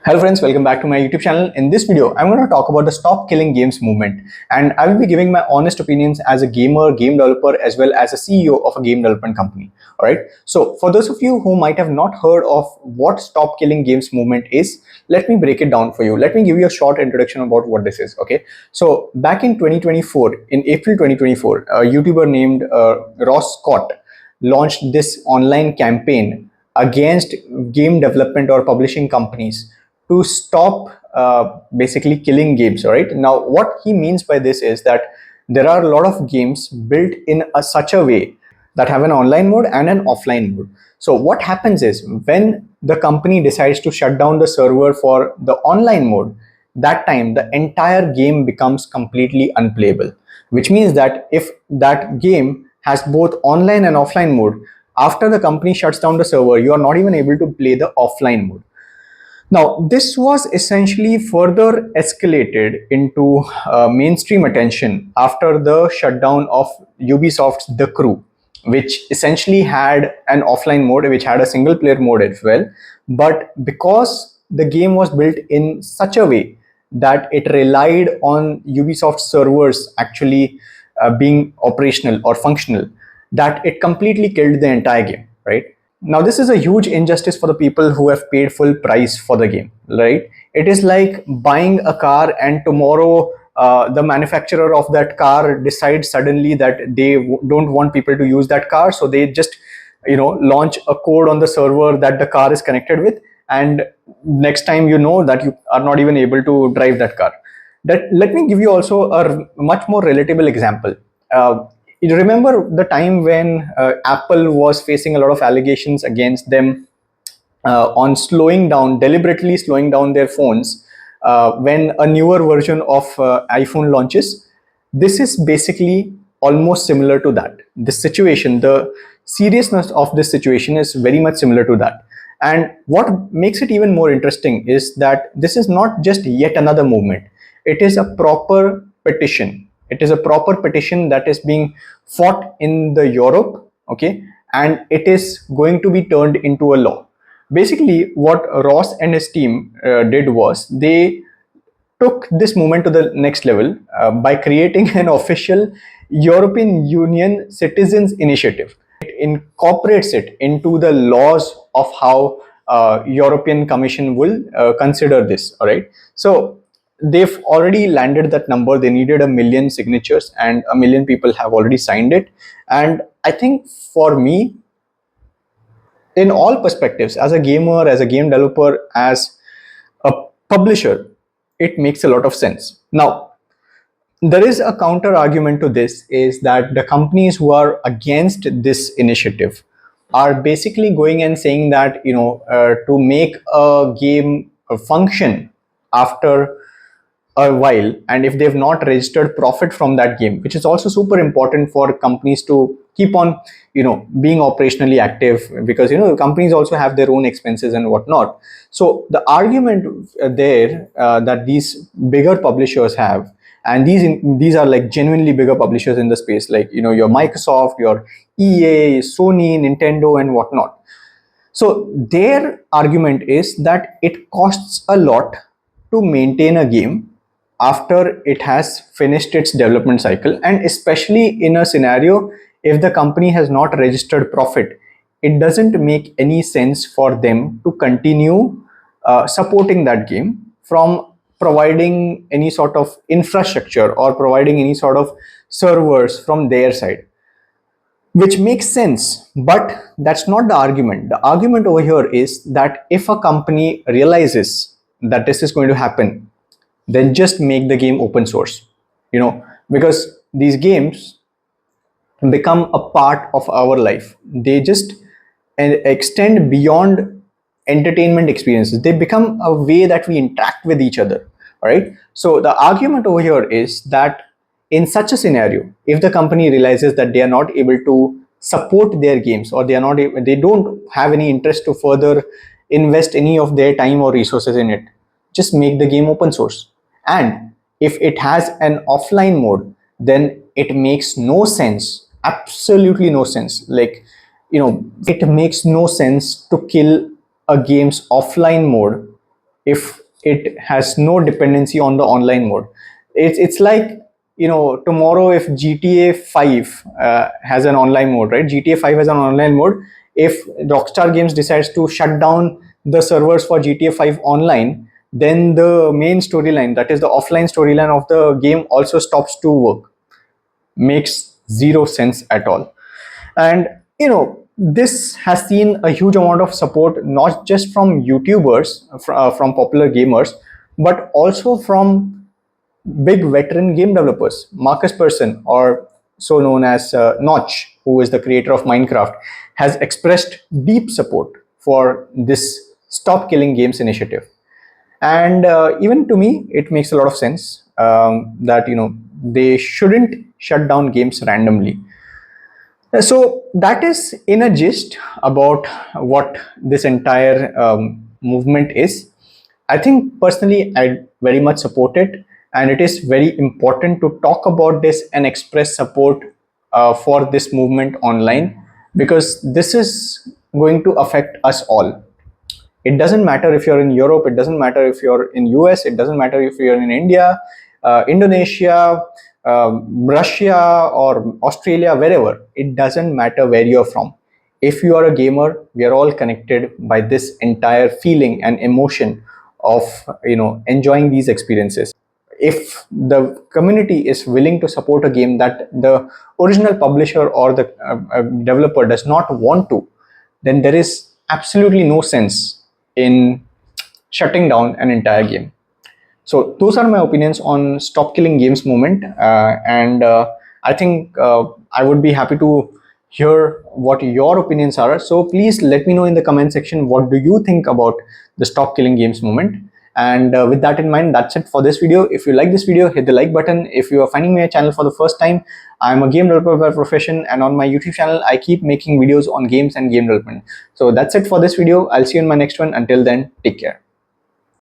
Hello friends, welcome back to my YouTube channel. In this video, I'm going to talk about the Stop Killing Games movement, and I will be giving my honest opinions as a gamer, game developer, as well as a CEO of a game development company. Alright, so for those of you who might have not heard of what Stop Killing Games movement is, let me break it down for you. Let me give you a short introduction about what this is. Okay, so back in 2024, in April 2024, a YouTuber named Ross Scott launched this online campaign against game development or publishing companies to stop basically killing games. All right, now what he means by this is that there are a lot of games built in such a way that have an online mode and an offline mode. So what happens is when the company decides to shut down the server for the online mode, that time the entire game becomes completely unplayable, which means that if that game has both online and offline mode, after the company shuts down the server, you are not even able to play the offline mode. Now, this was essentially further escalated into mainstream attention after the shutdown of Ubisoft's The Crew, which essentially had an offline mode, which had a single player mode as well. But because the game was built in such a way that it relied on Ubisoft servers actually being operational or functional, that it completely killed the entire game, right? Now, this is a huge injustice for the people who have paid full price for the game, right? It is like buying a car and tomorrow the manufacturer of that car decides suddenly that they don't want people to use that car, so they just launch a code on the server that the car is connected with, and next time you know that you are not even able to drive that car. That let me give you also a much more relatable example. You remember the time when Apple was facing a lot of allegations against them on deliberately slowing down their phones when a newer version of iPhone launches? This is basically almost similar to that. This situation, the seriousness of this situation is very much similar to that. And what makes it even more interesting is that this is not just yet another movement. It is a proper petition. It is a proper petition that is being fought in the Europe, okay, and it is going to be turned into a law. Basically, what Ross and his team did was they took this movement to the next level by creating an official European Union Citizens Initiative. It incorporates it into the laws of how European Commission will consider this. All right, so they've already landed that number. They needed 1 million signatures, and 1 million people have already signed it. And I think for me, in all perspectives, as a gamer, as a game developer, as a publisher, it makes a lot of sense. Now, there is a counter argument to this, is that the companies who are against this initiative are basically going and saying that to make a game function after a while, and if they've not registered profit from that game, which is also super important for companies to keep on being operationally active, because companies also have their own expenses and whatnot. So the argument there that these bigger publishers have, and these are like genuinely bigger publishers in the space, like your Microsoft, your EA, Sony, Nintendo, and whatnot. So their argument is that it costs a lot to maintain a game after it has finished its development cycle, and especially in a scenario if the company has not registered profit, it doesn't make any sense for them to continue supporting that game from providing any sort of infrastructure or providing any sort of servers from their side, which makes sense. But that's not the argument. The argument over here is that if a company realizes that this is going to happen, then just make the game open source, because these games become a part of our life. They just extend beyond entertainment experiences. They become a way that we interact with each other. All right, so the argument over here is that in such a scenario, if the company realizes that they are not able to support their games, or they don't have any interest to further invest any of their time or resources in it, just make the game open source. And if it has an offline mode, then it makes no sense, absolutely no sense. Like, it makes no sense to kill a game's offline mode if it has no dependency on the online mode. It's like, tomorrow if GTA 5 has an online mode, right? GTA 5 has an online mode. If Rockstar Games decides to shut down the servers for GTA 5 online, then the main storyline, that is the offline storyline of the game, also stops to work. Makes zero sense at all. And this has seen a huge amount of support, not just from YouTubers, from popular gamers, but also from big veteran game developers. Marcus Persson, or so known as Notch, who is the creator of Minecraft, has expressed deep support for this Stop Killing Games initiative. And even to me, it makes a lot of sense that they shouldn't shut down games randomly. So that is in a gist about what this entire movement is. I think personally I very much support it, and it is very important to talk about this and express support for this movement online, because this is going to affect us all. It doesn't matter if you're in Europe, it doesn't matter if you're in US, it doesn't matter if you're in India, Indonesia, Russia, or Australia, wherever. It doesn't matter where you're from. If you are a gamer, we are all connected by this entire feeling and emotion of enjoying these experiences. If the community is willing to support a game that the original publisher or the developer does not want to, then there is absolutely no sense in shutting down an entire game. So those are my opinions on Stop Killing Games movement, and I think I would be happy to hear what your opinions are. So please let me know in the comment section, what do you think about the Stop Killing Games movement. And with that in mind, that's it for this video. If you like this video, hit the like button. If you are finding my channel for the first time, I'm a game developer by profession, and on my YouTube channel I keep making videos on games and game development. So that's it for this video. I'll see you in my next one. Until then, take care.